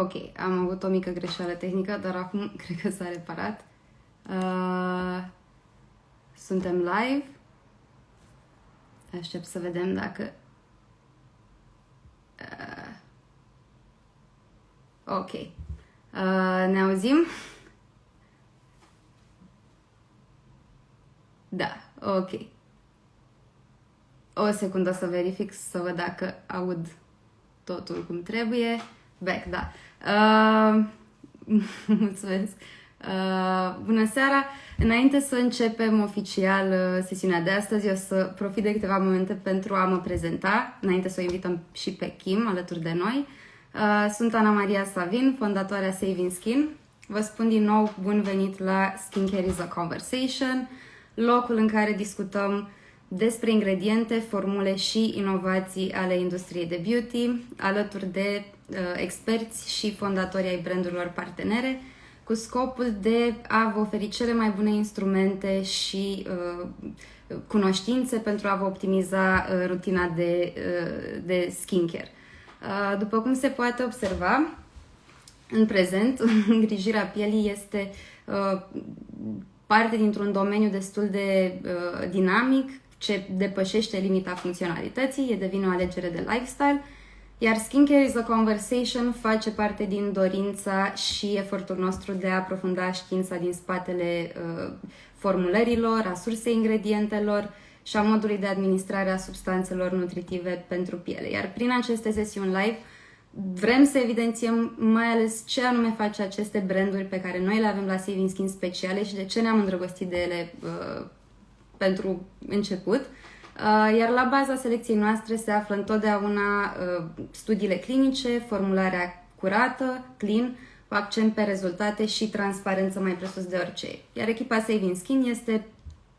Ok, am avut o mică greșeală tehnică, dar acum cred că s-a reparat. Suntem live. Aștept să vedem dacă... Ok. Ne auzim? Da, ok. O secundă să verific, să văd dacă aud totul cum trebuie. Back, da. Mulțumesc. Bună seara! Înainte să începem oficial sesiunea de astăzi, o să profit de câteva momente pentru a mă prezenta, înainte să o invităm și pe Kim alături de noi. Sunt Ana Maria Savin, fondatoarea SAVIN'SKIN. Vă spun din nou bun venit la Skincare is a Conversation, locul în care discutăm despre ingrediente, formule și inovații ale industriei de beauty, alături de experți și fondatori ai brandurilor partenere, cu scopul de a vă oferi cele mai bune instrumente și cunoștințe pentru a vă optimiza rutina de skincare. După cum se poate observa, în prezent, îngrijirea pielii este parte dintr-un domeniu destul de dinamic, ce depășește limita funcționalității, devine o alegere de lifestyle, iar Skincare is a Conversation face parte din dorința și efortul nostru de a aprofunda știința din spatele formulărilor, a sursei ingredientelor și a modului de administrare a substanțelor nutritive pentru piele. Iar prin aceste sesiuni live vrem să evidențiem mai ales ce anume face aceste branduri pe care noi le avem la SAVIN'SKIN speciale și de ce ne-am îndrăgostit de ele pentru început. Iar la baza selecției noastre se află întotdeauna studiile clinice, formularea curată, clean, cu accent pe rezultate și transparență mai presus de orice. Iar echipa SAVIN'SKIN este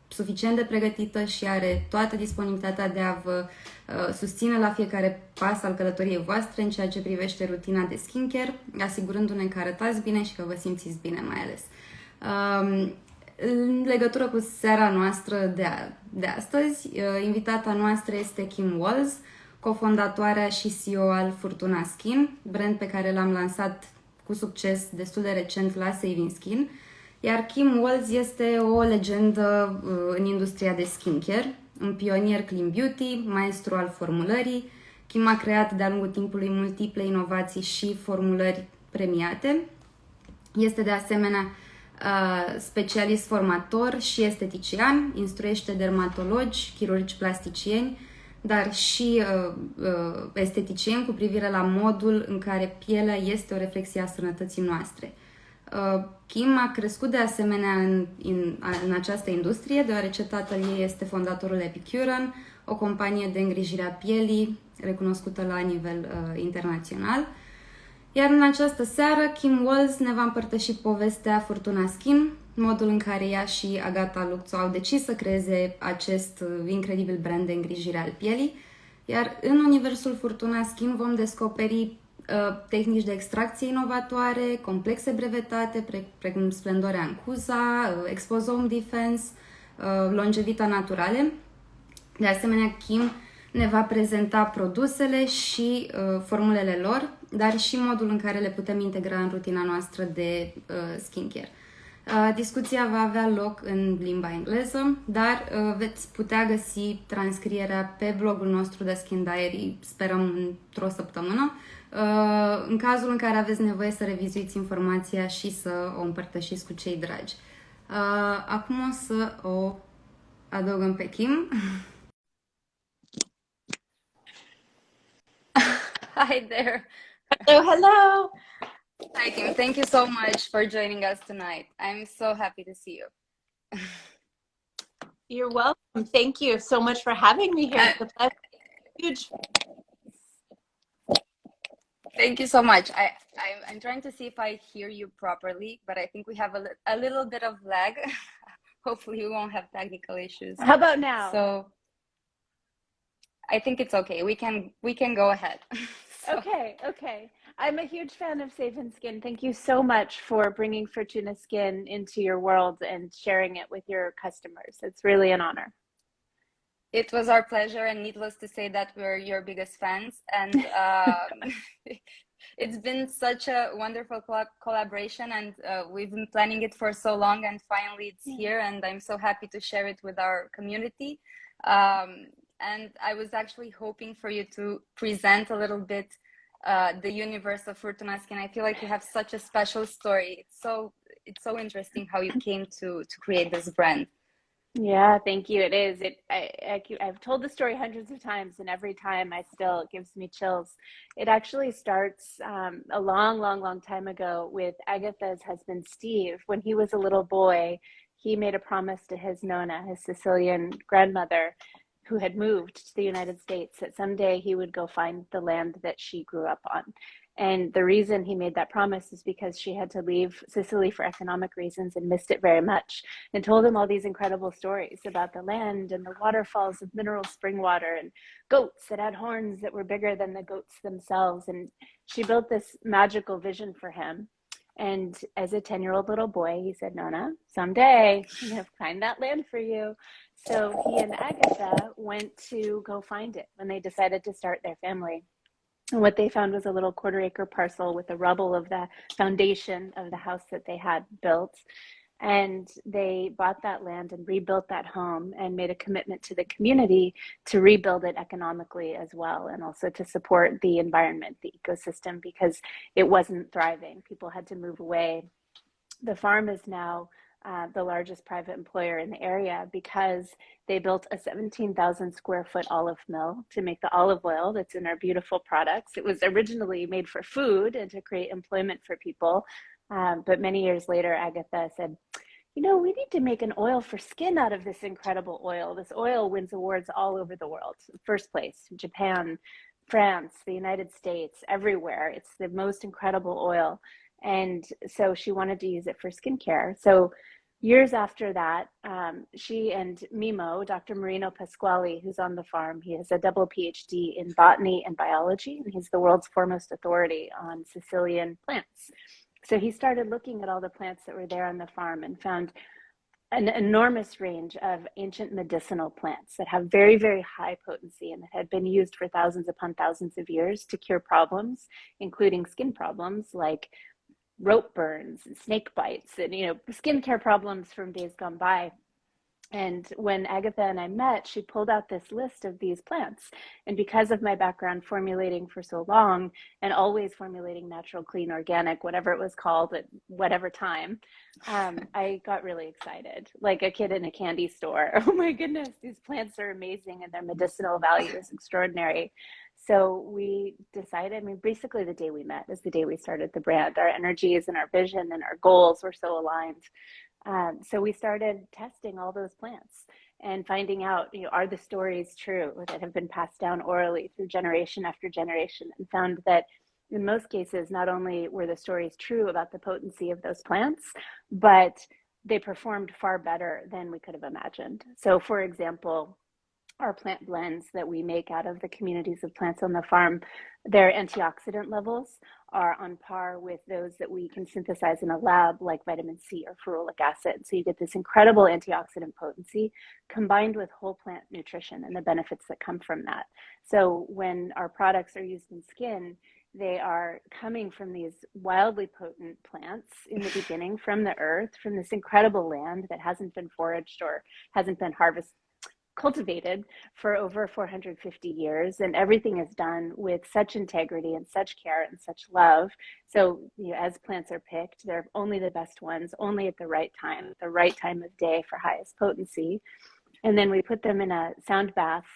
suficient de pregătită și are toată disponibilitatea de a vă susține la fiecare pas al călătoriei voastre în ceea ce privește rutina de skincare, asigurându-ne că arătați bine și că vă simțiți bine mai ales. În legătură cu seara noastră de astăzi, invitata noastră este Kim Walls, cofondatoarea și CEO al Furtuna Skin, brand pe care l-am lansat cu succes destul de recent la SAVIN'SKIN, iar Kim Walls este o legendă în industria de skincare, un pionier clean beauty, maestru al formulării. Kim a creat de-a lungul timpului multiple inovații și formulări premiate. Este de asemenea specialist formator și estetician, instruiește dermatologi, chirurgi plasticieni, dar și esteticieni cu privire la modul în care pielea este o reflexie a sănătății noastre. Kim a crescut de asemenea în această industrie, deoarece tatăl ei este fondatorul Epicurean, o companie de îngrijire a pielii recunoscută la nivel internațional. Iar în această seară, Kim Walls ne va împărtăși povestea Furtuna Skin, modul în care ea și Agata Lucțu au decis să creeze acest incredibil brand de îngrijire al pielii. Iar în universul Furtuna Skin vom descoperi tehnici de extracție inovatoare, complexe brevetate, precum Splendorea Ancusa, Exposome Defense, Longevita Naturale. De asemenea, Kim ne va prezenta produsele și formulele lor, dar și modul în care le putem integra în rutina noastră de skincare. Discuția va avea loc în limba engleză, dar veți putea găsi transcrierea pe blogul nostru de Skin Diary, sperăm într-o săptămână, în cazul în care aveți nevoie să revizuiți informația și să o împărtășiți cu cei dragi. Acum o să o adăugăm pe Kim. Hi there. Hello, hello. Hi, Kim. Thank you so much for joining us tonight. I'm so happy to see you. You're welcome. Thank you so much for having me here. It's a huge. Thank you so much. I'm trying to see if I hear you properly, but I think we have a little bit of lag. Hopefully we won't have technical issues. How about now? So I think it's okay. We can go ahead. Okay. I'm a huge fan of SAVIN'SKIN. Thank you so much for bringing Furtuna Skin into your world and sharing it with your customers. It's really an honor. It was our pleasure, and needless to say that we're your biggest fans. And It's been such a wonderful collaboration, and we've been planning it for so long, and finally it's here, and I'm so happy to share it with our community. And I was actually hoping for you to present a little bit the universe of Furtuna Skin. I feel like you have such a special story. It's so interesting how you came to create this brand. Yeah, thank you. It is. I've told the story hundreds of times, and every time it gives me chills. It actually starts a long, long, long time ago with Agatha's husband, Steve. When he was a little boy, he made a promise to his Nona, his Sicilian grandmother, who had moved to the United States, that someday he would go find the land that she grew up on. And the reason he made that promise is because she had to leave Sicily for economic reasons and missed it very much, and told him all these incredible stories about the land and the waterfalls of mineral spring water and goats that had horns that were bigger than the goats themselves. And she built this magical vision for him. And as a 10-year-old little boy, he said, Nona, someday I'm going to find that land for you. So he and Agatha went to go find it when they decided to start their family. And what they found was a little quarter-acre parcel with the rubble of the foundation of the house that they had built. And they bought that land and rebuilt that home and made a commitment to the community to rebuild it economically as well, and also to support the environment, the ecosystem, because it wasn't thriving. People had to move away. The farm is now the largest private employer in the area because they built a 17,000 square foot olive mill to make the olive oil that's in our beautiful products. It was originally made for food and to create employment for people. But many years later, Agatha said, you know, we need to make an oil for skin out of this incredible oil. This oil wins awards all over the world. First place, Japan, France, the United States, everywhere. It's the most incredible oil. And so she wanted to use it for skincare. So years after that, she and Mimo, Dr. Marino Pasquale, who's on the farm, he has a double PhD in botany and biology, and he's the world's foremost authority on Sicilian plants. So he started looking at all the plants that were there on the farm and found an enormous range of ancient medicinal plants that have very, very high potency and that had been used for thousands upon thousands of years to cure problems, including skin problems like rope burns and snake bites and, you know, skincare problems from days gone by. And when Agatha and I met, she pulled out this list of these plants. And because of my background formulating for so long and always formulating natural, clean, organic, whatever it was called at whatever time, I got really excited, like a kid in a candy store. Oh my goodness, these plants are amazing and their medicinal value is extraordinary. So we decided, I mean, basically the day we met is the day we started the brand. Our energies and our vision and our goals were so aligned. So we started testing all those plants and finding out, you know, are the stories true that have been passed down orally through generation after generation, and found that in most cases, not only were the stories true about the potency of those plants, but they performed far better than we could have imagined. So for example, our plant blends that we make out of the communities of plants on the farm, their antioxidant levels are on par with those that we can synthesize in a lab, like vitamin C or ferulic acid. So you get this incredible antioxidant potency combined with whole plant nutrition and the benefits that come from that. So when our products are used in skin, they are coming from these wildly potent plants in the beginning, from the earth, from this incredible land that hasn't been foraged or hasn't been cultivated for over 450 years, and everything is done with such integrity and such care and such love. So, you know, as plants are picked, they're only the best ones, only at the right time of day for highest potency. And then we put them in a sound bath,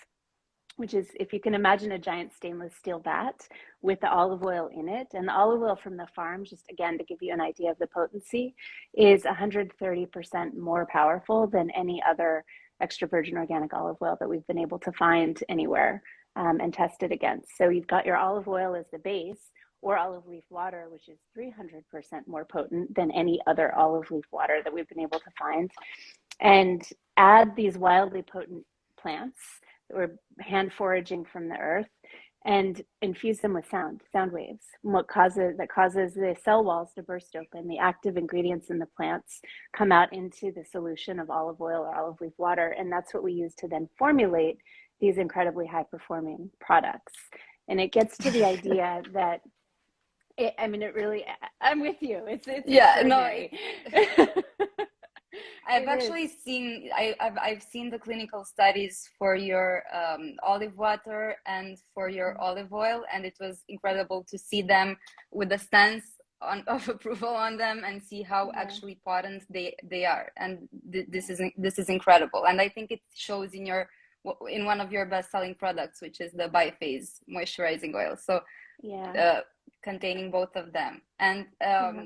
which is, if you can imagine, a giant stainless steel vat with the olive oil in it. And the olive oil from the farm, just again to give you an idea of the potency, is 130% more powerful than any other extra virgin organic olive oil that we've been able to find anywhere and test it against. So you've got your olive oil as the base, or olive leaf water, which is 300% more potent than any other olive leaf water that we've been able to find. And add these wildly potent plants that we're hand foraging from the earth and infuse them with sound waves. And what causes the cell walls to burst open, the active ingredients in the plants come out into the solution of olive oil or olive leaf water. And that's what we use to then formulate these incredibly high performing products. And it gets to the idea that I mean, it really, I'm with you. It's Yeah, no, extraordinary. I've It is. actually seen I've seen the clinical studies for your olive water and for your olive oil, and it was incredible to see them with the stance of approval on them and see how Yeah. actually potent they are. And this is incredible. And I think it shows in one of your best selling products, which is the Biphase moisturizing oil. So Yeah. uh, containing both of them. And Yeah.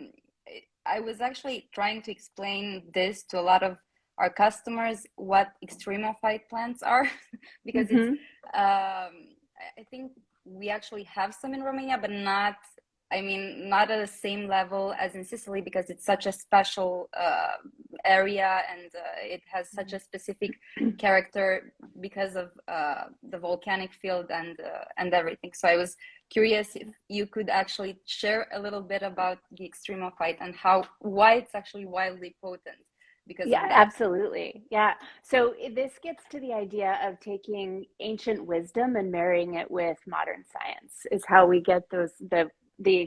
I was actually trying to explain this to a lot of our customers what extremophyte plants are, because it's Hmm. I think we actually have some in Romania, but not. I mean, not at the same level as in Sicily, because it's such a special area, and it has such a specific character because of the volcanic field and everything. So I was curious if you could actually share a little bit about the extremophyte and why it's actually wildly potent because Yeah, of that. absolutely. Yeah. So this gets to the idea of taking ancient wisdom and marrying it with modern science is how we get the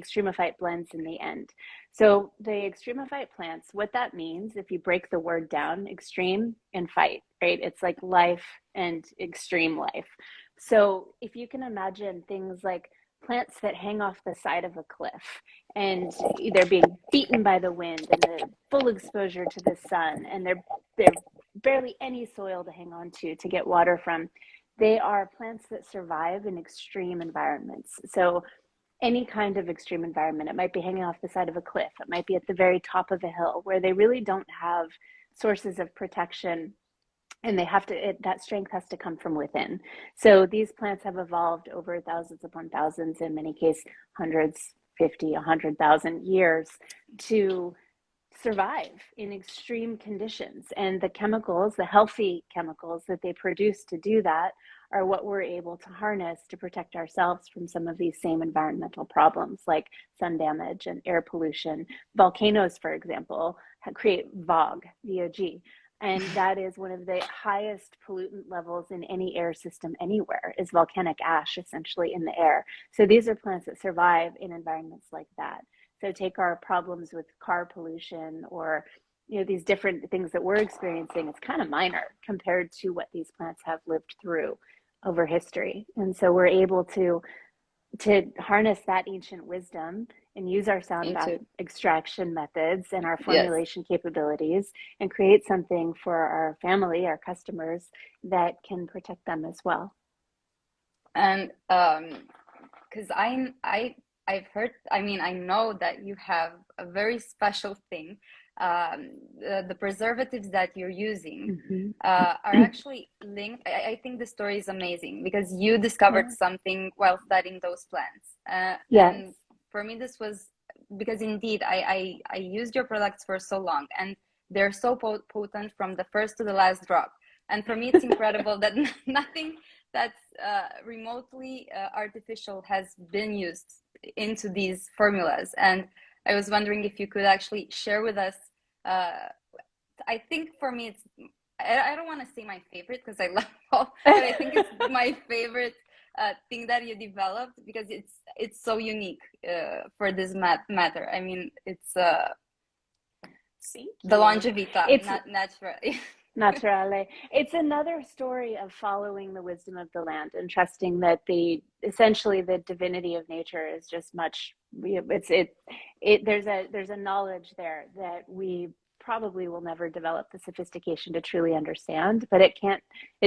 extremophyte blends in the end. So the extremophyte plants, what that means, if you break the word down, extreme and fight, right? It's like life and extreme life. So if you can imagine things like plants that hang off the side of a cliff and they're being beaten by the wind and the full exposure to the sun, and they're barely any soil to hang on to get water from. They are plants that survive in extreme environments. So any kind of extreme environment, it might be hanging off the side of a cliff, it might be at the very top of a hill where they really don't have sources of protection, and that strength has to come from within. So these plants have evolved over thousands upon thousands, in many cases hundreds, 50, 100,000 years, to survive in extreme conditions. And the chemicals, the healthy chemicals that they produce to do that, are what we're able to harness to protect ourselves from some of these same environmental problems like sun damage and air pollution. Volcanoes, for example, create VOG, and that is one of the highest pollutant levels in any air system anywhere, is volcanic ash essentially in the air. So these are plants that survive in environments like that. So take our problems with car pollution, or these different things that we're experiencing, it's kind of minor compared to what these plants have lived through over history. And so we're able to harness that ancient wisdom and use our sound bath Into extraction methods and our Yes, formulation capabilities and create something for our family, our customers, that can protect them as well. and because I've heard, I mean, I know that you have a very special thing. The preservatives that you're using Mm-hmm. are actually linked. I think the story is amazing because you discovered Yeah. something while studying those plants. Yes. And for me, this was because indeed I used your products for so long, and they're so potent from the first to the last drop. And for me, it's incredible that nothing that's remotely artificial has been used into these formulas. And I was wondering if you could actually share with us. Uh, I think for me, I don't want to say my favorite because I love all, but I think it's my favorite thing that you developed because it's so unique for this matter. I mean, it's Thank the you. longevita, It's not naturally. naturale. It's another story of following the wisdom of the land and trusting that essentially the divinity of nature is just much. There's a knowledge there that we probably will never develop the sophistication to truly understand, but it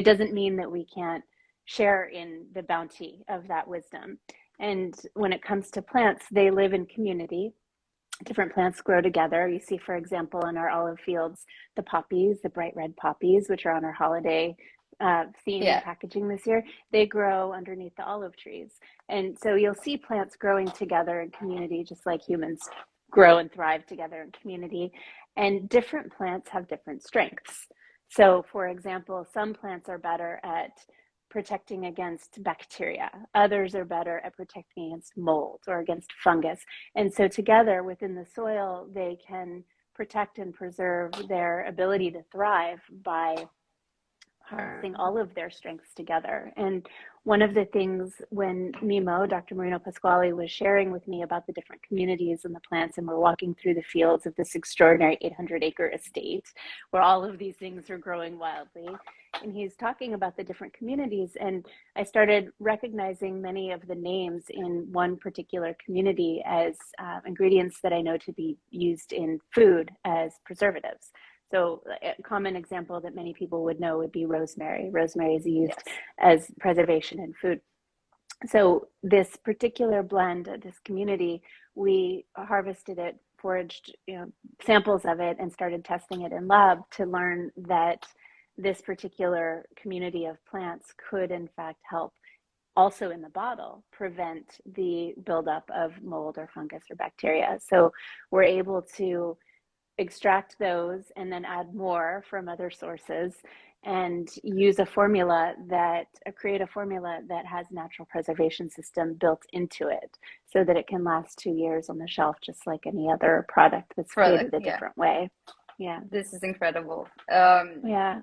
doesn't mean that we can't share in the bounty of that wisdom. And when it comes to plants, they live in community. Different plants grow together. You see, for example, in our olive fields, the poppies, the bright red poppies, which are on our holiday theme and Yeah. packaging this year, they grow underneath the olive trees. And so you'll see plants growing together in community, just like humans grow and thrive together in community. And different plants have different strengths. So, for example, some plants are better at protecting against bacteria. Others are better at protecting against mold or against fungus. And so together within the soil, they can protect and preserve their ability to thrive by harnessing all of their strengths together. And one of the things when Mimo, Dr. Marino Pasquale, was sharing with me about the different communities and the plants, and we're walking through the fields of this extraordinary 800-acre estate where all of these things are growing wildly, and he's talking about the different communities, and I started recognizing many of the names in one particular community as ingredients that I know to be used in food as preservatives. So a common example that many people would know would be rosemary. Rosemary is used as preservation in food. So this particular blend, this community, we harvested it, foraged samples of it, and started testing it in lab to learn that this particular community of plants could in fact help also in the bottle prevent the buildup of mold or fungus or bacteria. So we're able to extract those and then add more from other sources and use a formula that create a formula that has natural preservation system built into it so that it can last 2 years on the shelf, just like any other product that's created a different way. Yeah, this is incredible. Yeah.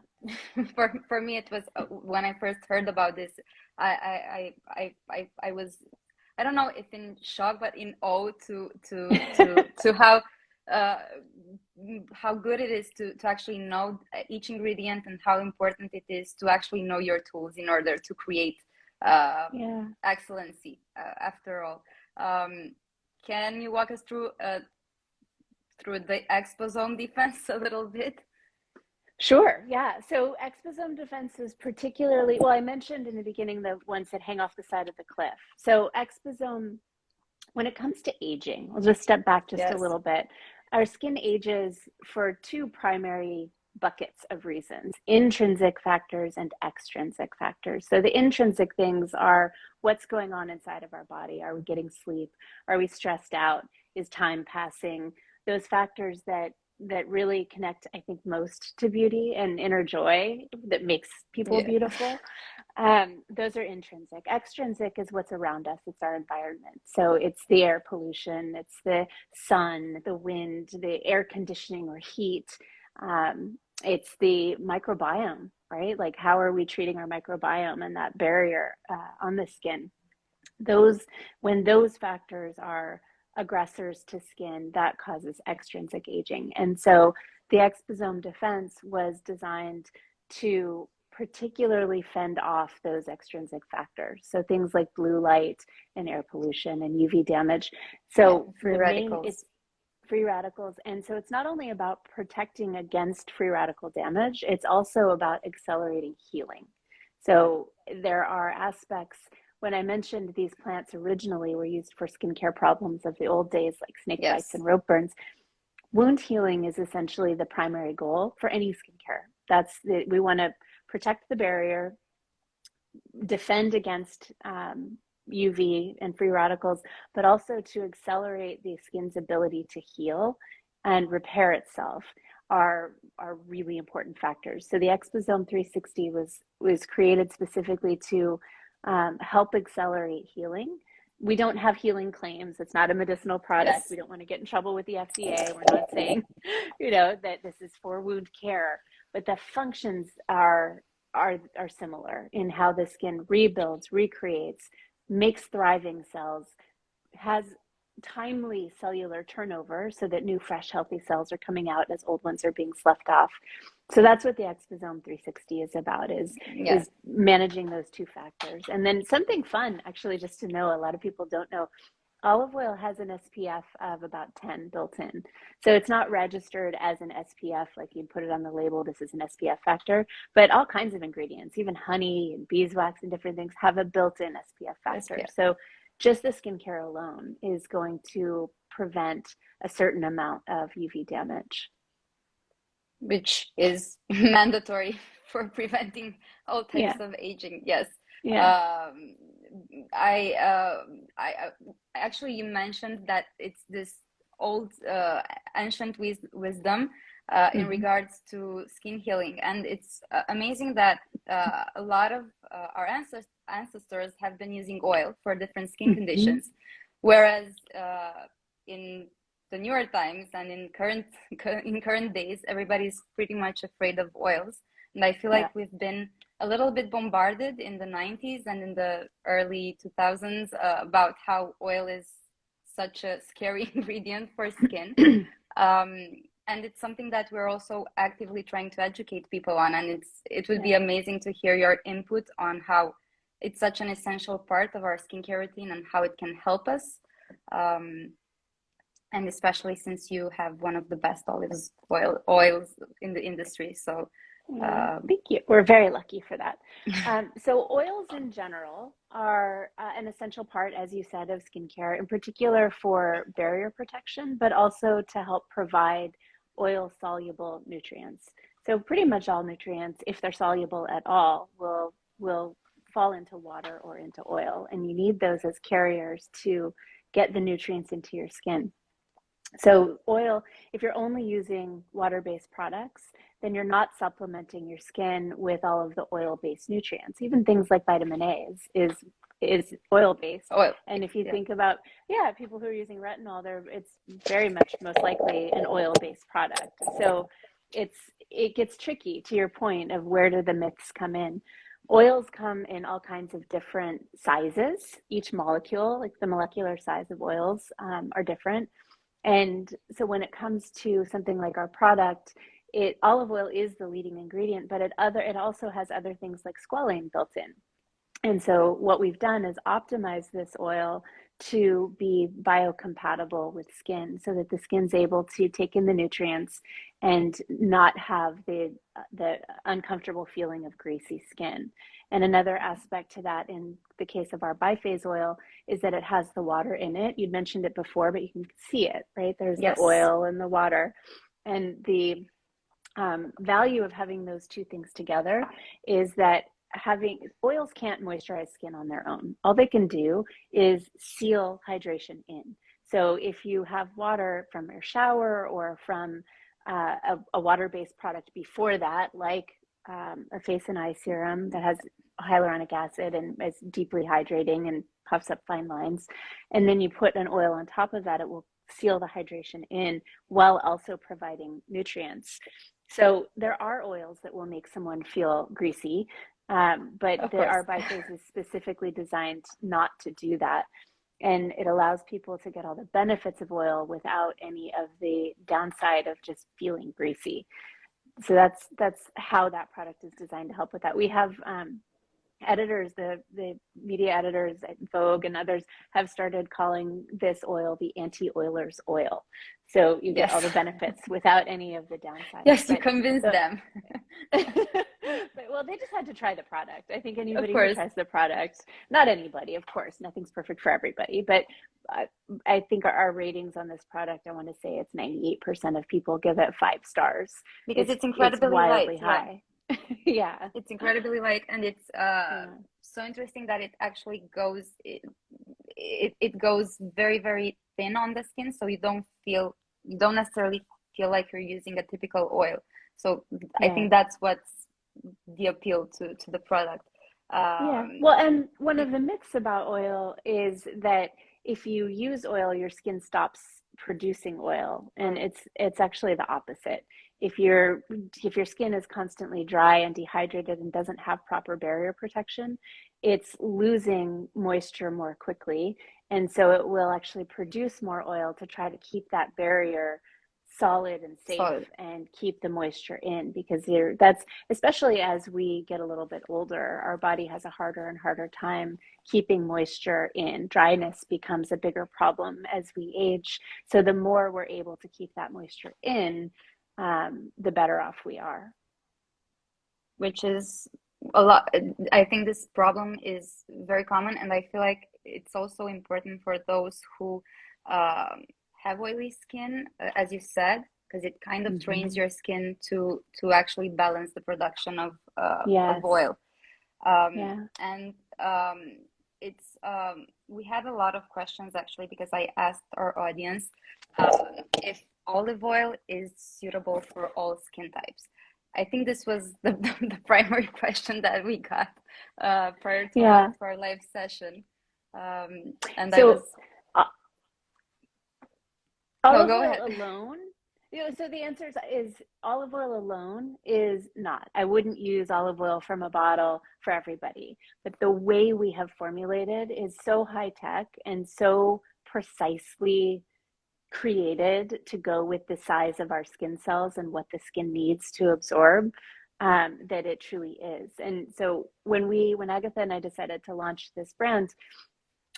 For me, it was when I first heard about this, I was, I don't know if in shock, but in awe to how good it is to actually know each ingredient and how important it is to actually know your tools in order to create excellency. After all, can you walk us through the exposome defense a little bit? Sure. Yeah. So exposome defense is particularly, well, I mentioned in the beginning the ones that hang off the side of the cliff. So exposome, when it comes to aging, I'll just step back just a little bit. Our skin ages for two primary buckets of reasons: intrinsic factors and extrinsic factors. So the intrinsic things are what's going on inside of our body. Are we getting sleep? Are we stressed out? Is time passing? Those factors that really connect, I think, most to beauty and inner joy that makes people beautiful. Those are intrinsic. Extrinsic is what's around us. It's our environment. So it's the air pollution, it's the sun, the wind, the air conditioning or heat. It's the microbiome, right? Like, how are we treating our microbiome and that barrier on the skin? When those factors are aggressors to skin, that causes extrinsic aging. And so the exposome defense was designed to particularly fend off those extrinsic factors. So things like blue light and air pollution and UV damage. So free radicals. It's free radicals. And so it's not only about protecting against free radical damage, it's also about accelerating healing. So there are aspects. When I mentioned these plants originally were used for skincare problems of the old days, like snake bites and rope burns, wound healing is essentially the primary goal for any skincare. We want to protect the barrier, defend against UV and free radicals, but also to accelerate the skin's ability to heal and repair itself are really important factors. So the Exposome 360 was created specifically to help accelerate healing. We don't have healing claims. It's not a medicinal product. We don't want to get in trouble with the FDA. We're not saying, that this is for wound care, but the functions are similar in how the skin rebuilds, recreates, makes thriving cells, has timely cellular turnover so that new, fresh, healthy cells are coming out as old ones are being sloughed off. So that's what the Exposome 360 is about, is managing those two factors. And then something fun, actually, just to know, a lot of people don't know, olive oil has an SPF of about 10 built in. So it's not registered as an SPF, like you'd put it on the label, this is an SPF factor, but all kinds of ingredients, even honey and beeswax and different things have a built-in SPF factor. So just the skincare alone is going to prevent a certain amount of UV damage. Which is mandatory for preventing all types of aging. I actually, you mentioned that it's this old ancient wisdom in regards to skin healing, and it's amazing that a lot of our ancestors have been using oil for different skin conditions, whereas in the newer times and in current days, everybody's pretty much afraid of oils. And I feel Yeah. like we've been a little bit bombarded in the 90s and in the early 2000s about how oil is such a scary ingredient for skin. And it's something that we're also actively trying to educate people on. And it would be amazing to hear your input on how it's such an essential part of our skincare routine and how it can help us. And especially since you have one of the best oils in the industry. So thank you. We're very lucky for that. So oils in general are an essential part, as you said, of skincare, in particular for barrier protection, but also to help provide oil-soluble nutrients. So pretty much all nutrients, if they're soluble at all, will fall into water or into oil, and you need those as carriers to get the nutrients into your skin. So oil, if you're only using water-based products, then you're not supplementing your skin with all of the oil-based nutrients. Even things like vitamin A is oil-based. Oil. And if you think about, people who are using retinol, it's very much most likely an oil-based product. So it gets tricky, to your point of where do the myths come in. Oils come in all kinds of different sizes. Each molecule, like the molecular size of oils, are different. And so when it comes to something like our product, olive oil is the leading ingredient, but it also has other things like squalane built in. And so what we've done is optimize this oil to be biocompatible with skin so that the skin's able to take in the nutrients and not have the uncomfortable feeling of greasy skin. And another aspect to that in the case of our biphase oil is that it has the water in it. You'd mentioned it before, but you can see it, right? There's the oil and the water. And the value of having those two things together is that oils can't moisturize skin on their own. All they can do is seal hydration in. So if you have water from your shower or from a water-based product before that, like a face and eye serum that has hyaluronic acid and is deeply hydrating and puffs up fine lines, and then you put an oil on top of that, it will seal the hydration in while also providing nutrients. So there are oils that will make someone feel greasy, but our biphase is specifically designed not to do that. And it allows people to get all the benefits of oil without any of the downside of just feeling greasy. So that's how that product is designed to help with that. We have editors, the media editors at Vogue and others have started calling this oil the anti-oilers oil. So you get all the benefits without any of the downsides. Yes, you convinced them. Well, they just had to try the product. I think anybody who tries the product, not anybody, of course, nothing's perfect for everybody, but I think our ratings on this product, I want to say it's 98% of people give it 5 stars. Because it's incredibly wildly high. Yeah. It's incredibly light, and it's so interesting that it actually goes it goes very, very thin on the skin, so you don't necessarily feel like you're using a typical oil. So I think that's what's the appeal to the product. Well, and one of the myths about oil is that if you use oil, your skin stops producing oil, and it's actually the opposite. If your skin is constantly dry and dehydrated and doesn't have proper barrier protection, it's losing moisture more quickly, and so it will actually produce more oil to try to keep that barrier solid and safe and keep the moisture in, because that's especially as we get a little bit older, our body has a harder and harder time keeping moisture in. Dryness becomes a bigger problem as we age, so the more we're able to keep that moisture in, the better off we are. Which is a lot. I think this problem is very common, and I feel like it's also important for those who have oily skin, as you said, because it kind of trains your skin to actually balance the production of oil. And it's we had a lot of questions actually, because I asked our audience if olive oil is suitable for all skin types. I think this was the primary question that we got prior to our live session. And so, olive oil alone So the answer is olive oil alone is not. I wouldn't use olive oil from a bottle for everybody. But the way we have formulated is so high tech and so precisely created to go with the size of our skin cells and what the skin needs to absorb, that it truly is. And so when Agatha and I decided to launch this brand,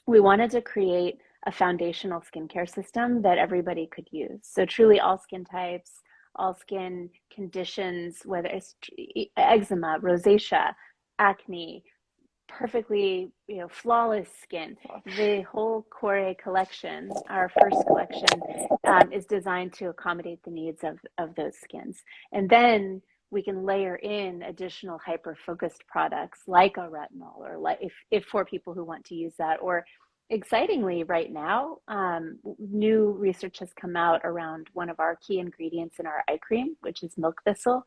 we wanted to create a foundational skincare system that everybody could use. So truly all skin types, all skin conditions, whether it's eczema, rosacea, acne, perfectly, flawless skin. The whole Core collection, our first collection, is designed to accommodate the needs of those skins. And then we can layer in additional hyper-focused products like a retinol, or like if for people who want to use that, or excitingly right now, new research has come out around one of our key ingredients in our eye cream, which is milk thistle.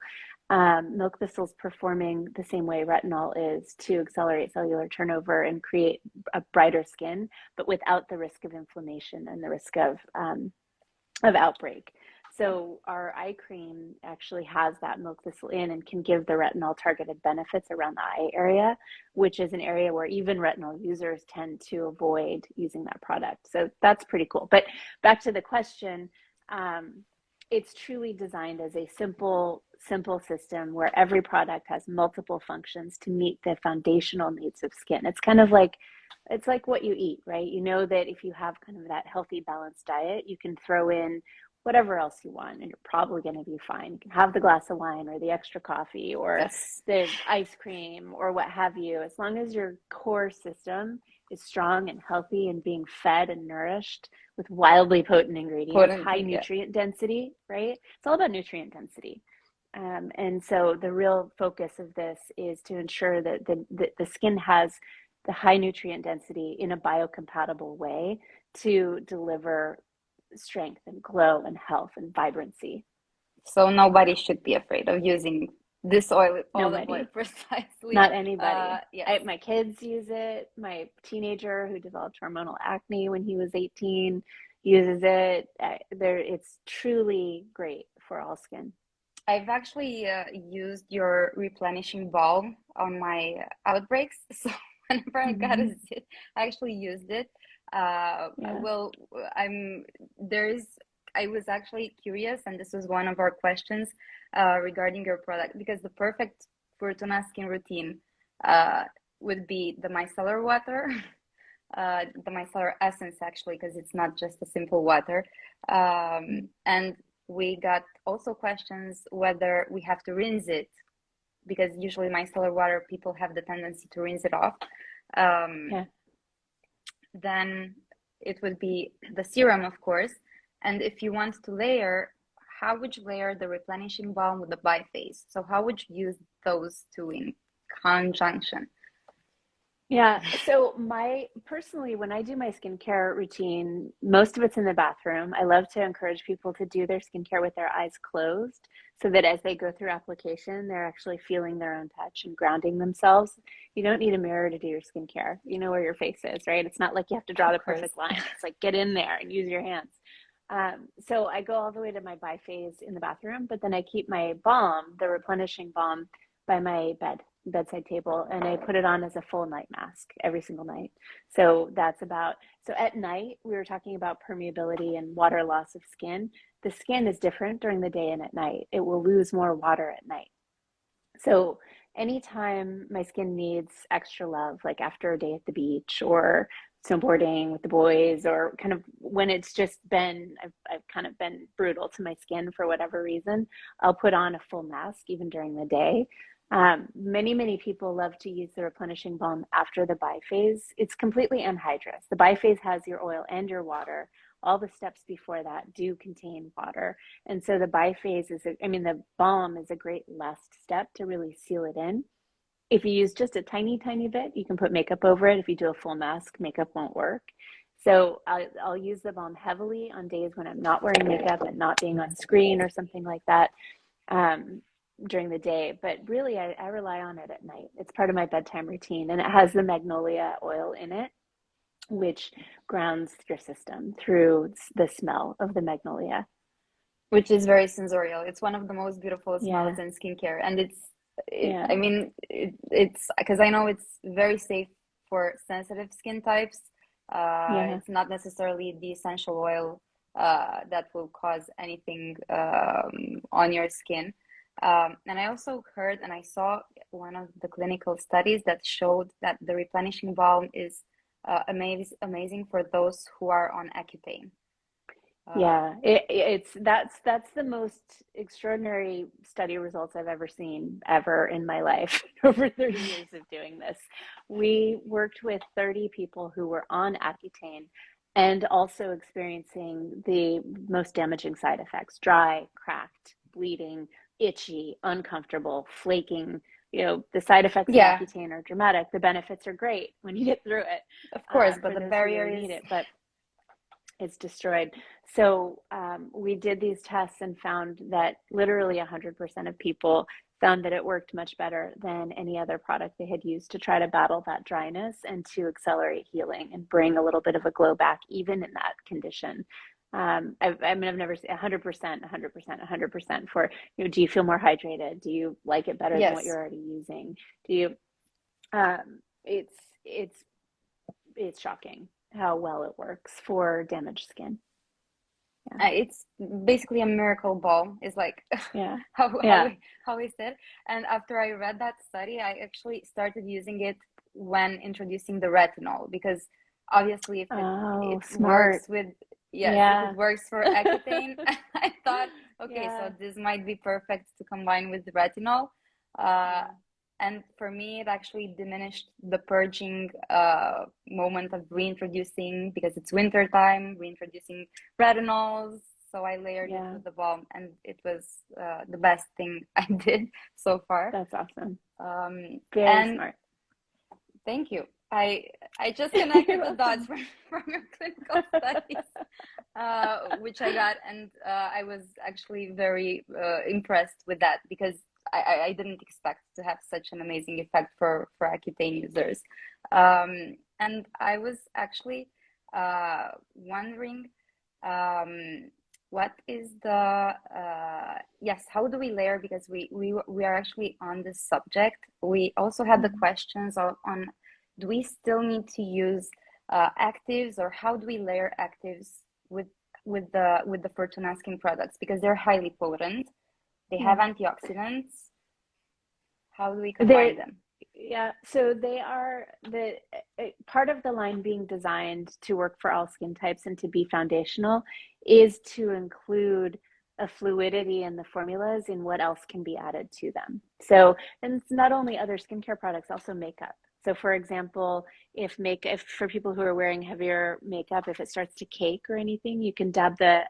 Milk thistle is performing the same way retinol is to accelerate cellular turnover and create a brighter skin, but without the risk of inflammation and the risk of outbreak. So our eye cream actually has that milk thistle in and can give the retinol targeted benefits around the eye area, which is an area where even retinol users tend to avoid using that product. So that's pretty cool. But back to the question, it's truly designed as a simple system where every product has multiple functions to meet the foundational needs of skin. It's kind of like, it's like what you eat, right? You know that if you have kind of that healthy, balanced diet, you can throw in whatever else you want and you're probably going to be fine. You can have the glass of wine or the extra coffee or Yes. the ice cream or what have you. As long as your core system is strong and healthy and being fed and nourished with wildly potent ingredients, high nutrient density, right? It's all about nutrient density. And so the real focus of this is to ensure that the skin has the high nutrient density in a biocompatible way to deliver strength and glow and health and vibrancy. So nobody should be afraid of using this olive oil precisely. Not anybody. Yes. My kids use it. My teenager who developed hormonal acne when he was 18 uses it. It's truly great for all skin. I've actually used your replenishing balm on my outbreaks. So whenever I got a zit, I actually used it. Well, I was actually curious, and this was one of our questions regarding your product, because the perfect Furtuna Skin routine would be the micellar water, the micellar essence actually, because it's not just a simple water. And we got also questions whether we have to rinse it, because usually micellar water, people have the tendency to rinse it off. Then it would be the serum, of course. And if you want to layer, how would you layer the replenishing balm with the biphase? So how would you use those two in conjunction? Yeah. So personally, when I do my skincare routine, most of it's in the bathroom. I love to encourage people to do their skincare with their eyes closed so that as they go through application, they're actually feeling their own touch and grounding themselves. You don't need a mirror to do your skincare. You know where your face is, right? It's not like you have to draw the perfect line. It's like get in there and use your hands. So I go all the way to my biphase in the bathroom, but then I keep my balm, the replenishing balm, by my bedside table, and I put it on as a full night mask every single night. So at night, we were talking about permeability and water loss of skin. The skin is different during the day and at night. It will lose more water at night. So anytime my skin needs extra love, like after a day at the beach or snowboarding with the boys, or kind of when it's just been, I've kind of been brutal to my skin for whatever reason, I'll put on a full mask even during the day. Many people love to use the replenishing balm after the biphase. It's completely anhydrous. The biphase has your oil and your water. All the steps before that do contain water. And so the biphase the balm is a great last step to really seal it in. If you use just a tiny bit, you can put makeup over it. If you do a full mask, makeup won't work. So I'll use the balm heavily on days when I'm not wearing makeup and not being on screen or something like that. During the day, but really I rely on it at night. It's part of my bedtime routine, and it has the magnolia oil in it, which grounds your system through the smell of the magnolia. which is very sensorial. It's one of the most beautiful smells Yeah. in skincare, and Yeah. I mean, it's because I know it's very safe for sensitive skin types. Yeah. It's not necessarily the essential oil that will cause anything on your skin. And I also heard and I saw one of the clinical studies that showed that the replenishing balm is amazing for those who are on Accutane. Uh, Yeah, it's that's the most extraordinary study results I've ever seen ever in my life over 30 years of doing this. We worked with 30 people who were on Accutane and also experiencing the most damaging side effects: dry, cracked, bleeding, itchy, uncomfortable, flaking. You know, the side effects of yeah, Accutane are dramatic. The benefits are great when you get through it, of course, but for the those who barrier really need is it. But it's destroyed. So we did these tests and found that literally 100% of people found that it worked much better than any other product they had used to try to battle that dryness and to accelerate healing and bring a little bit of a glow back, even in that condition. I've never seen 100%, 100%, 100% for, you know, do you feel more hydrated? Do you like it better than what yes. you're already using? Do you, um, it's, it's, it's shocking how well it works for damaged skin. Yeah. It's basically a miracle ball. It's like Yeah. how how Yeah. we how we said. And after I read that study, I actually started using it when introducing the retinol because obviously if it Oh, works smart. with yes, if it Yeah. works for Accutane, I thought okay, so Yeah. this might be perfect to combine with the retinol. Uh, Yeah. and for me, it actually diminished the purging moment of reintroducing because it's winter time, reintroducing retinols. So I layered it Yeah. with the balm, and it was the best thing I did so far. That's awesome. Very And smart. thank you. I just You're connected the dots welcome. from your clinical studies, which I got, and I was actually very impressed with that because I didn't expect to have such an amazing effect for Accutane users. And I was actually wondering what is the yes, how do we layer? Because we are actually on this subject. We also had the Mhm. questions on do we still need to use actives, or how do we layer actives with with the Fortuna Skin products because they're highly potent. They have Yeah. antioxidants. How do we They're, combine them? yeah, so they are the part of the line being designed to work for all skin types and to be foundational is to include a fluidity in the formulas in what else can be added to them. So, and it's not only other skincare products, also makeup. So, for example, if for people who are wearing heavier makeup, if it starts to cake or anything, you can dab the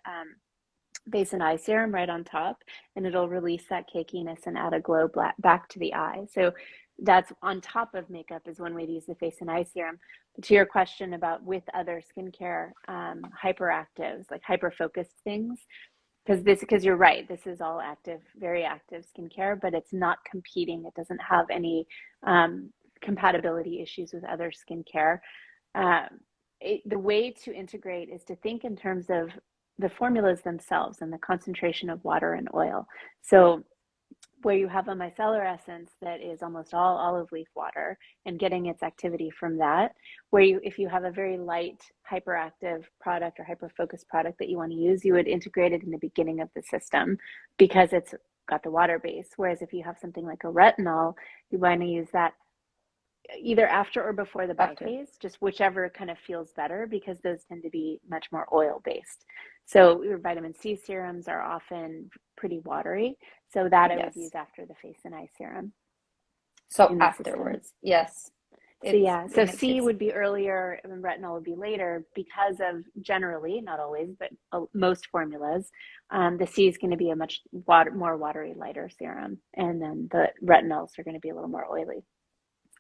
base and eye serum right on top, and it'll release that cakiness and add a glow back to the eye. So that's on top of makeup is one way to use the face and eye serum. But to your question about with other skincare hyperactives, like hyper focused things, because you're right, this is all active, very active skincare, but it's not competing. It doesn't have any compatibility issues with other skincare. Um, the way to integrate is to think in terms of the formulas themselves and the concentration of water and oil. So where you have a micellar essence that is almost all olive leaf water and getting its activity from that, where you if you have a very light hyperactive product or hyper focused product that you want to use, you would integrate it in the beginning of the system because it's got the water base. Whereas if you have something like a retinol, you want to use that either after or before the After. biphase, just whichever kind of feels better because those tend to be much more oil based. So your vitamin C serums are often pretty watery. So that I would use Yes. after the face and eye serum So in the system. afterwards. Yes. So yeah, It so makes C it would be earlier and retinol would be later because of generally, not always, but most formulas, the C is going to be a much more watery, lighter serum, and then the retinols are going to be a little more oily,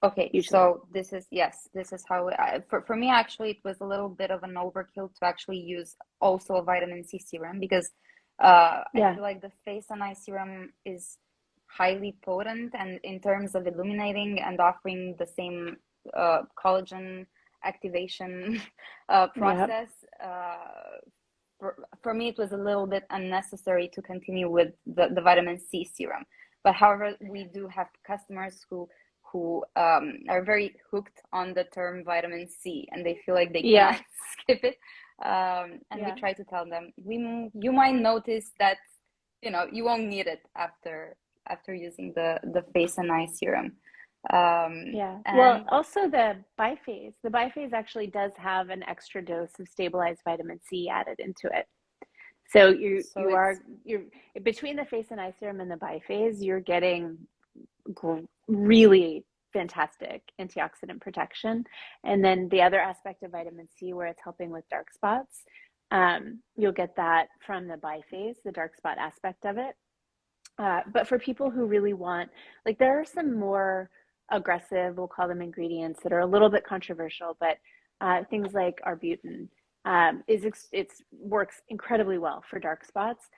okay. usually. So this is yes, this is how for me actually it was a little bit of an overkill to actually use also a vitamin C serum because I Yeah, feel like the face and eye serum is highly potent and in terms of illuminating and offering the same collagen activation yeah, process. Uh, for me, it was a little bit unnecessary to continue with the vitamin C serum. But however, we do have customers who are very hooked on the term vitamin C, and they feel like they cannot skip it. And we try to tell them, you might notice that, you know, you won't need it after using the face and eye serum. Well, also the biphase actually does have an extra dose of stabilized vitamin C added into it. So you're between the face and eye serum and the biphase, you're getting really fantastic antioxidant protection. And then the other aspect of vitamin C, where it's helping with dark spots, you'll get that from the biphase, the dark spot aspect of it. But for people who really want, like, there are some more aggressive, we'll call them, ingredients that are a little bit controversial, but things like arbutin it works incredibly well for dark spots,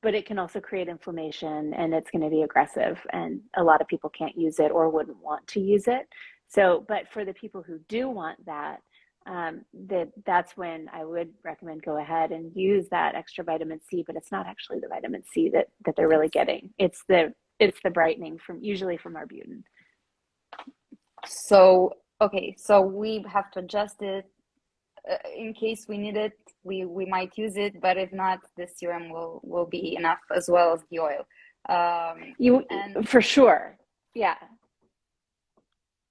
but it can also create inflammation, and it's going to be aggressive, and a lot of people can't use it or wouldn't want to use it. So, but for the people who do want that, that's when I would recommend go ahead and use that extra vitamin C, but it's not actually the vitamin C that they're really getting. It's the brightening usually from arbutin. So, okay, so we have to adjust it. In case we need it, we might use it, but if not, the serum will be enough, as well as the oil. For sure, yeah.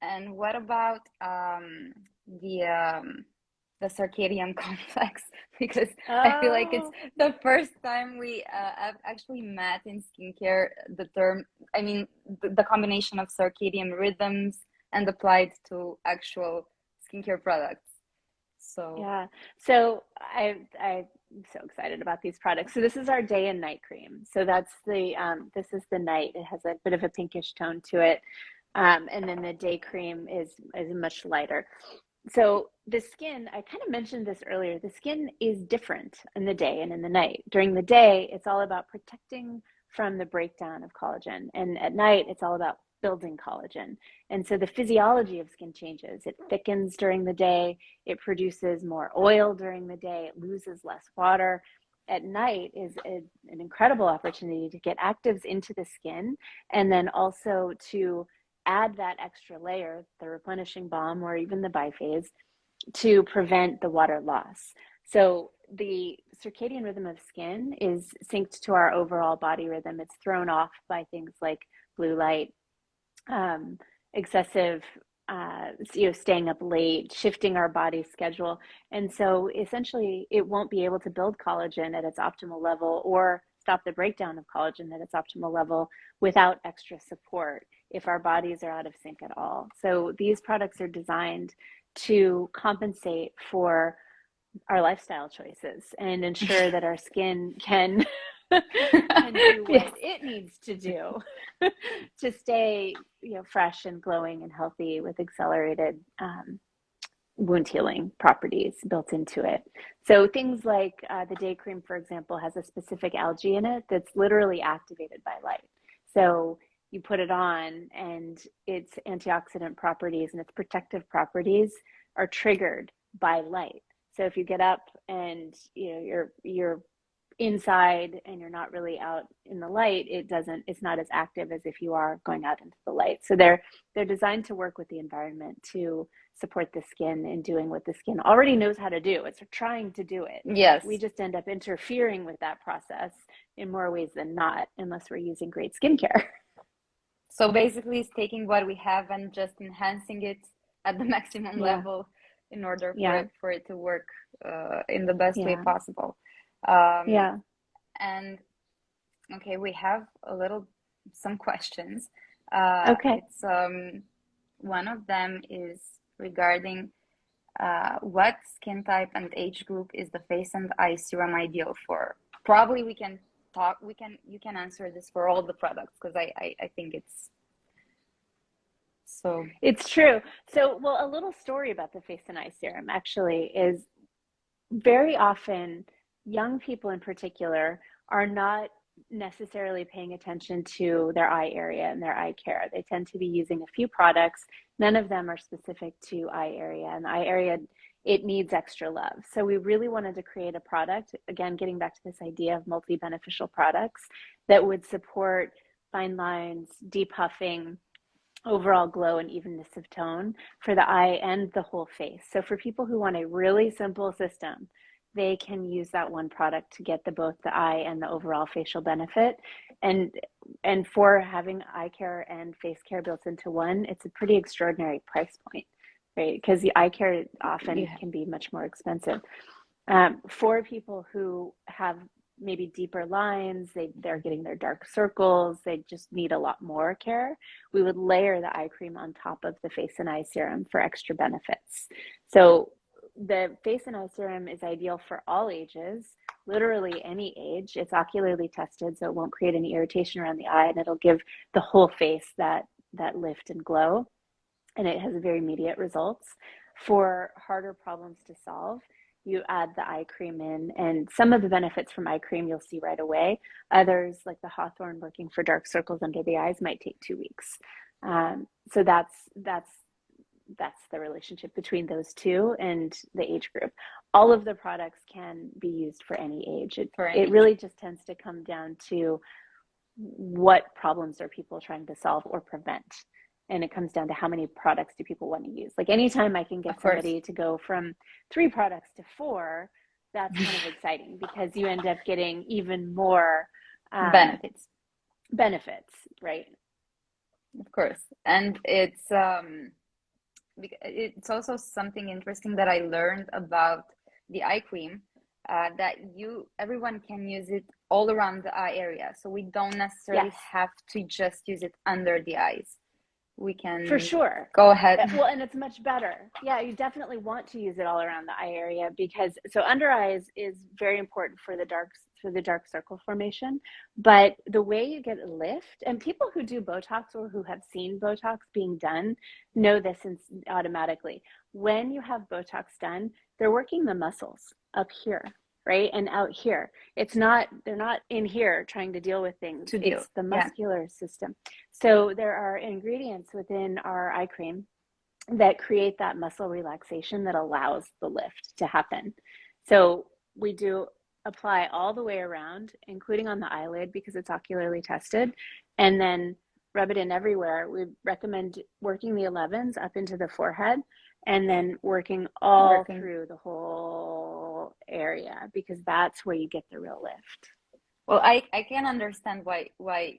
And what about the circadian complex? Because I feel like it's the first time we have actually met in skincare the term. I mean, the combination of circadian rhythms and applied to actual skincare products. So so I'm so excited about these products. So this is our day and night cream. So that's this is the night. It has a bit of a pinkish tone to it, and then the day cream is much lighter. So the skin, I kind of mentioned this earlier, the skin is different in the day and in the night. During the day, it's all about protecting from the breakdown of collagen, and at night, it's all about building collagen. And so the physiology of skin changes. It thickens during the day, it produces more oil during the day, it loses less water. At night is an incredible opportunity to get actives into the skin, and then also to add that extra layer, the replenishing balm or even the biphase, to prevent the water loss. So the circadian rhythm of skin is synced to our overall body rhythm. It's thrown off by things like blue light, excessive, staying up late, shifting our body schedule. And so essentially it won't be able to build collagen at its optimal level or stop the breakdown of collagen at its optimal level without extra support if our bodies are out of sync at all. So these products are designed to compensate for our lifestyle choices and ensure that our skin can do what it needs to do to stay, fresh and glowing and healthy with accelerated wound healing properties built into it. So things like the day cream, for example, has a specific algae in it that's literally activated by light. So you put it on, and its antioxidant properties and its protective properties are triggered by light. So if you get up and you're inside and you're not really out in the light, it's not as active as if you are going out into the light. So they're designed to work with the environment to support the skin in doing what the skin already knows how to do. It's trying to do it. Yes. We just end up interfering with that process in more ways than not, unless we're using great skincare. So basically it's taking what we have and just enhancing it at the maximum level in order for it to work in the best way possible. And okay, we have some questions. Okay. It's one of them is regarding what skin type and age group is the face and eye serum ideal for? Probably you can answer this for all the products, because I think it's so. It's true. So, well, a little story about the face and eye serum actually is very often young people in particular are not necessarily paying attention to their eye area and their eye care. They tend to be using a few products. None of them are specific to eye area. And the eye area it needs extra love. So we really wanted to create a product, again, getting back to this idea of multi-beneficial products that would support fine lines, depuffing, overall glow and evenness of tone for the eye and the whole face. So for people who want a really simple system, they can use that one product to get both the eye and the overall facial benefit. And for having eye care and face care built into one, it's a pretty extraordinary price point, right? Because the eye care often can be much more expensive. For people who have maybe deeper lines, they're getting their dark circles, they just need a lot more care, we would layer the eye cream on top of the face and eye serum for extra benefits. So the face and eye serum is ideal for all ages, literally any age. It's ocularly tested, so it won't create any irritation around the eye, and it'll give the whole face that lift and glow, and it has very immediate results. For harder problems to solve, you add the eye cream in, and some of the benefits from eye cream you'll see right away. Others, like the Hawthorne working for dark circles under the eyes, might take 2 weeks. So that's the relationship between those two and the age group. All of the products can be used for any age. It really just tends to come down to what problems are people trying to solve or prevent. And it comes down to how many products do people want to use. Like anytime I can get somebody to go from 3 products to 4, that's kind of exciting because you end up getting even more benefits, right? Of course. And it's also something interesting that I learned about the eye cream, that everyone can use it all around the eye area. So we don't necessarily have to just use it under the eyes. We can for sure go ahead. Well, and it's much better. Yeah, you definitely want to use it all around the eye area because under eyes is very important for the dark circle formation. But the way you get a lift, and people who do Botox or who have seen Botox being done know this automatically. When you have Botox done, they're working the muscles up here, right? And out here. They're not in here trying to deal with things. It's the muscular system. So there are ingredients within our eye cream that create that muscle relaxation that allows the lift to happen. So we do apply all the way around, including on the eyelid because it's ocularly tested, and then rub it in everywhere. We recommend working the 11s up into the forehead and then working through the whole area because that's where you get the real lift. Well, I can understand why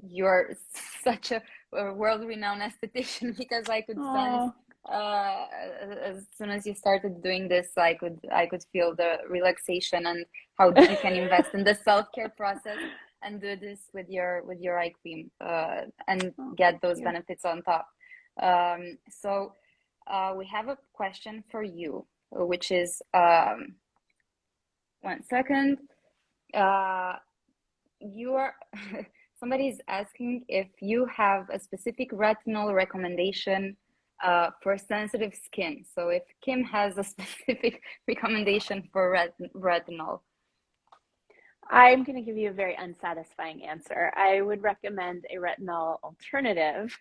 you're such a world-renowned esthetician because I could sense as soon as you started doing this, I could feel the relaxation and how you can invest in the self-care process and do this with your eye cream and get those benefits on top. So we have a question for you, which is 1 second. Somebody's asking if you have a specific retinol recommendation for sensitive skin. So if Kim has a specific recommendation for retinol. I'm going to give you a very unsatisfying answer. I would recommend a retinol alternative.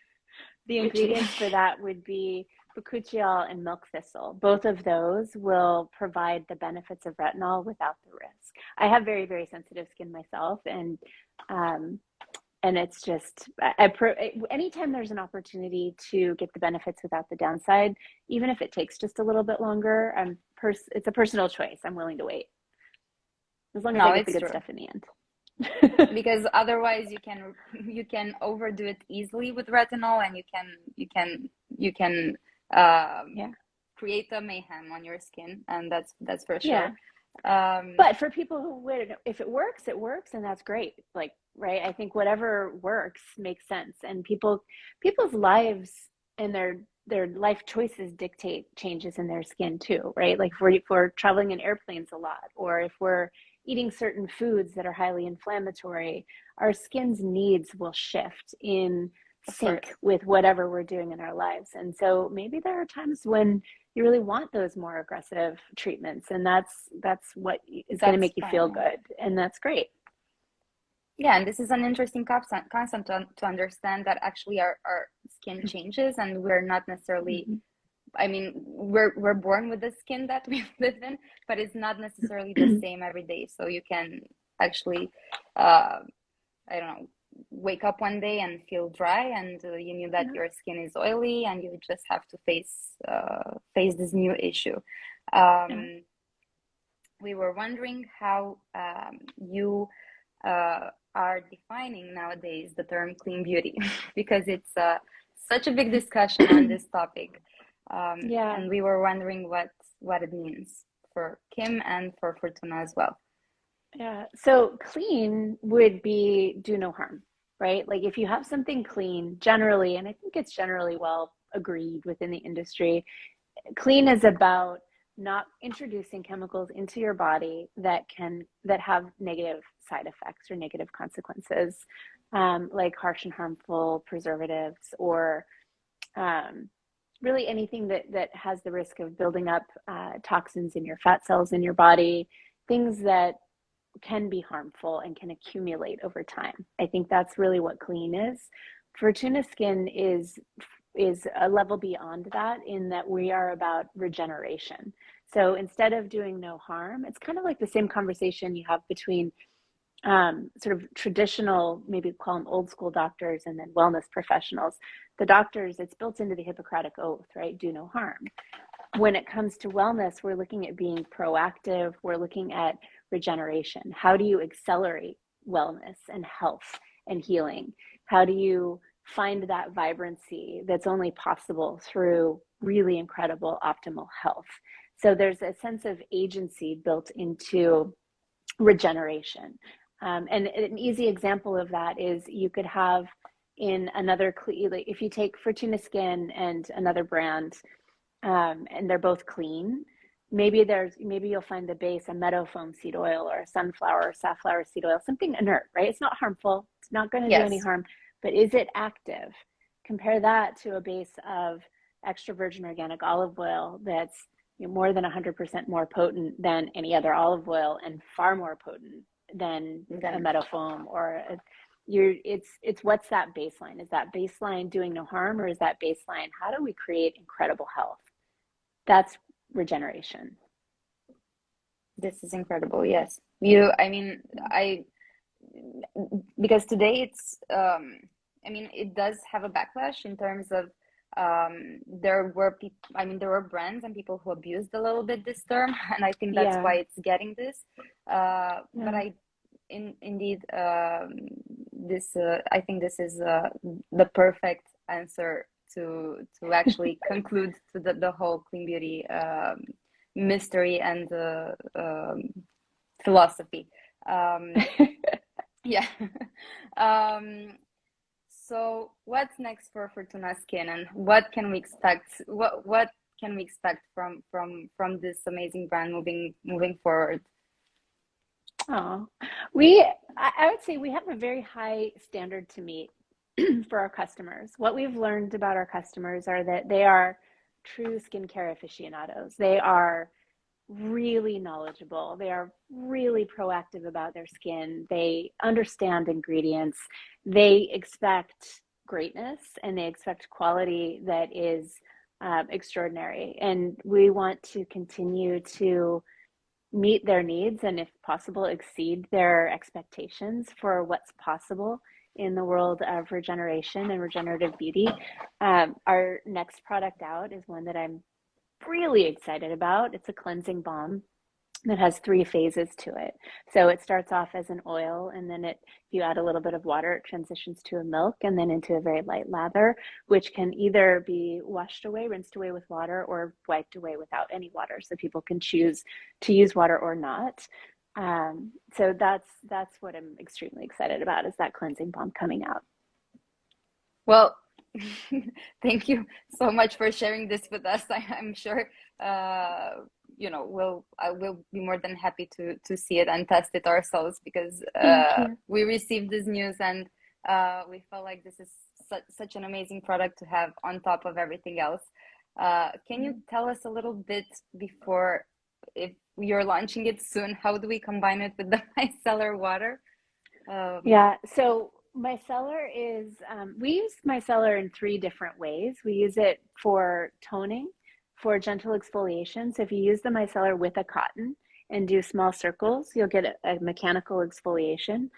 The ingredients for that would be bakuchiol and milk thistle. Both of those will provide the benefits of retinol without the risk. I have very, very sensitive skin myself, and it's just anytime there's an opportunity to get the benefits without the downside, even if it takes just a little bit longer, it's a personal choice. I'm willing to wait as long as I get the good stuff in the end. Because otherwise you can overdo it easily with retinol, and you can create a mayhem on your skin, and that's for sure. But for people who would, if it works, and that's great. Like, right? I think whatever works makes sense, and people's lives and their life choices dictate changes in their skin too, right? Like if we're traveling in airplanes a lot, or if we're eating certain foods that are highly inflammatory, our skin's needs will shift in sync with whatever we're doing in our lives. And so maybe there are times when you really want those more aggressive treatments, and that's what is going to make you feel good, and that's great. Yeah, and this is an interesting concept to understand that actually our skin changes, and we're not necessarily I mean, we're born with the skin that we live in, but it's not necessarily the same every day. So you can actually, I don't know, wake up one day and feel dry, and you knew that your skin is oily, and you just have to face this new issue. We were wondering how you are defining nowadays the term clean beauty, because it's such a big discussion on this topic. And we were wondering what it means for Kim and for Furtuna as well. Yeah. So clean would be do no harm, right? Like if you have something clean, generally, and I think it's generally well agreed within the industry, clean is about not introducing chemicals into your body that have negative side effects or negative consequences, like harsh and harmful preservatives, or really anything that has the risk of building up toxins in your fat cells in your body, things that can be harmful and can accumulate over time. I think that's really what clean is. Furtuna Skin is a level beyond that, in that we are about regeneration. So instead of doing no harm, it's kind of like the same conversation you have between sort of traditional, maybe call them old school doctors, and then wellness professionals. The doctors, it's built into the Hippocratic Oath, right? Do no harm. When it comes to wellness, we're looking at being proactive. We're looking at regeneration. How do you accelerate wellness and health and healing? How do you find that vibrancy that's only possible through really incredible optimal health? So there's a sense of agency built into regeneration. And an easy example of that is you could have in another, if you take Furtuna Skin and another brand, and they're both clean, maybe you'll find the base a meadow foam seed oil or a sunflower or safflower seed oil, something inert, right? It's not harmful. It's not going to do any harm, but is it active? Compare that to a base of extra virgin organic olive oil that's more than 100% more potent than any other olive oil, and far more potent than a meadow foam or it's what's that baseline? Is that baseline doing no harm, or is that baseline how do we create incredible health? That's regeneration. This is incredible. Yes. Because today it's, it does have a backlash in terms of, there were brands and people who abused a little bit this term, and I think that's why it's getting this. But I think this is the perfect answer to actually conclude to the whole clean beauty mystery and philosophy. Yeah. So what's next for Furtuna Skin, and what can we expect? What can we expect from this amazing brand moving forward? Oh, I would say we have a very high standard to meet for our customers. What we've learned about our customers are that they are true skincare aficionados. They are really knowledgeable. They are really proactive about their skin. They understand ingredients. They expect greatness, and they expect quality that is extraordinary. And we want to continue to meet their needs, and if possible, exceed their expectations for what's possible in the world of regeneration and regenerative beauty. Our next product out is one that I'm really excited about. It's a cleansing balm that has 3 phases to it. So it starts off as an oil, and then if you add a little bit of water, it transitions to a milk, and then into a very light lather, which can either be washed away, rinsed away with water, or wiped away without any water. So people can choose to use water or not. So that's what I'm extremely excited about, is that cleansing balm coming out. Well, thank you so much for sharing this with us. I'm sure we'll be more than happy to see it and test it ourselves, because we received this news, and we felt like this is such an amazing product to have on top of everything else. Can you tell us a little bit before, if you're launching it soon, how do we combine it with the micellar water? So micellar is, we use micellar in 3 different ways. We use it for toning, for gentle exfoliation. So if you use the micellar with a cotton and do small circles, you'll get a mechanical exfoliation.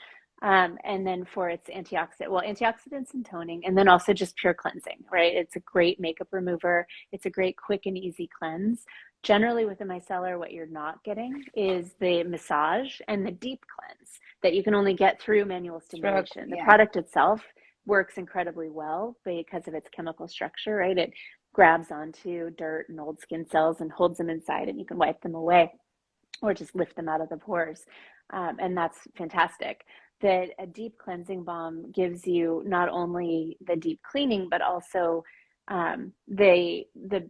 And then for its antioxidants and toning, and then also just pure cleansing, right? It's a great makeup remover. It's a great quick and easy cleanse. Generally with the micellar, what you're not getting is the massage and the deep cleanse that you can only get through manual stimulation. The product itself works incredibly well because of its chemical structure, right? It grabs onto dirt and old skin cells and holds them inside, and you can wipe them away or just lift them out of the pores. And that's fantastic. That a deep cleansing balm gives you not only the deep cleaning, but also the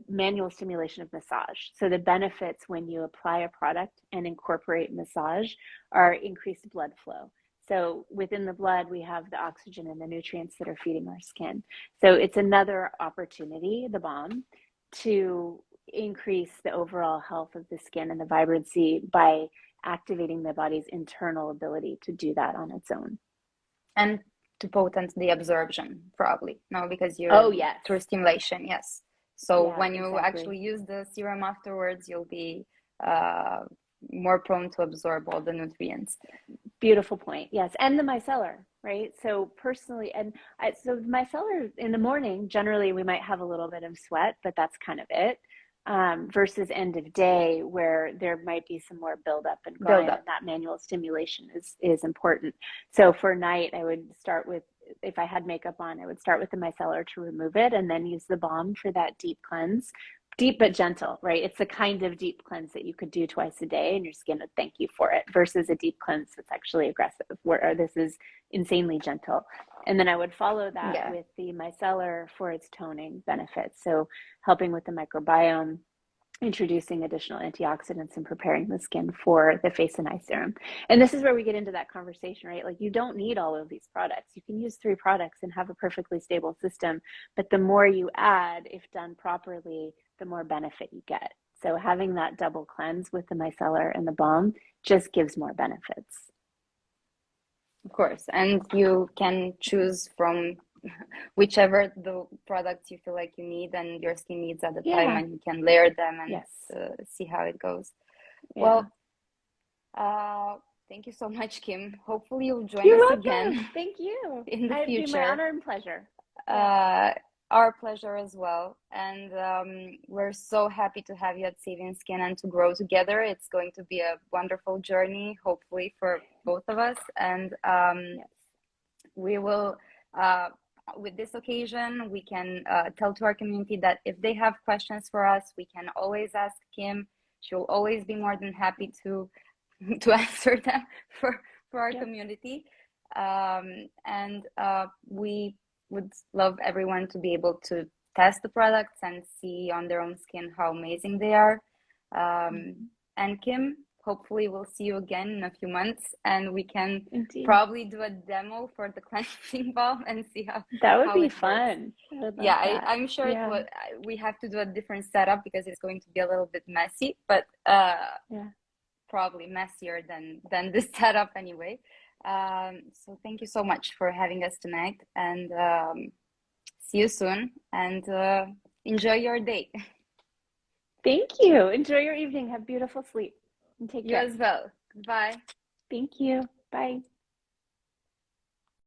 manual stimulation of massage. So the benefits when you apply a product and incorporate massage are increased blood flow. So within the blood, we have the oxygen and the nutrients that are feeding our skin. So it's another opportunity, the balm, to increase the overall health of the skin and the vibrancy by activating the body's internal ability to do that on its own. And to potent the absorption, probably. No, because you're through stimulation, yes. So when you actually use the serum afterwards, you'll be more prone to absorb all the nutrients. Beautiful point. Yes. And the micellar, right? So personally, so micellar in the morning, generally we might have a little bit of sweat, but that's kind of it. Versus end of day where there might be some more buildup and that manual stimulation is important. So for night, I would start with, if I had makeup on, I would start with the micellar to remove it and then use the balm for that deep cleanse. Deep but gentle, right? It's the kind of deep cleanse that you could do twice a day and your skin would thank you for it, versus a deep cleanse that's actually aggressive, where this is insanely gentle. And then I would follow that with the micellar for its toning benefits. So helping with the microbiome, introducing additional antioxidants, and preparing the skin for the face and eye serum. And this is where we get into that conversation, right? Like, you don't need all of these products. You can use 3 products and have a perfectly stable system. But the more you add, if done properly, the more benefit you get. So having that double cleanse with the micellar and the balm just gives more benefits. Of course. And you can choose from whichever the products you feel like you need and your skin needs at the time, and you can layer them and see how it goes. Well, thank you so much, Kim. Hopefully you'll join us again. Thank you. In the future. It'd be my honor and pleasure. Our pleasure as well. And we're so happy to have you at SAVIN'SKIN and to grow together. It's going to be a wonderful journey, hopefully, for both of us. And we will, with this occasion, we can tell to our community that if they have questions for us, we can always ask Kim. She'll always be more than happy to answer them for our community. And we would love everyone to be able to test the products and see on their own skin how amazing they are. And Kim, hopefully we'll see you again in a few months, and we can probably do a demo for the cleansing balm and see how that would be fun. I'm sure we have to do a different setup because it's going to be a little bit messy, but probably messier than this setup anyway. So thank you so much for having us tonight, and see you soon, and enjoy your day. Thank you. Enjoy your evening. Have beautiful sleep. And take care. You as well. Bye. Thank you. Bye.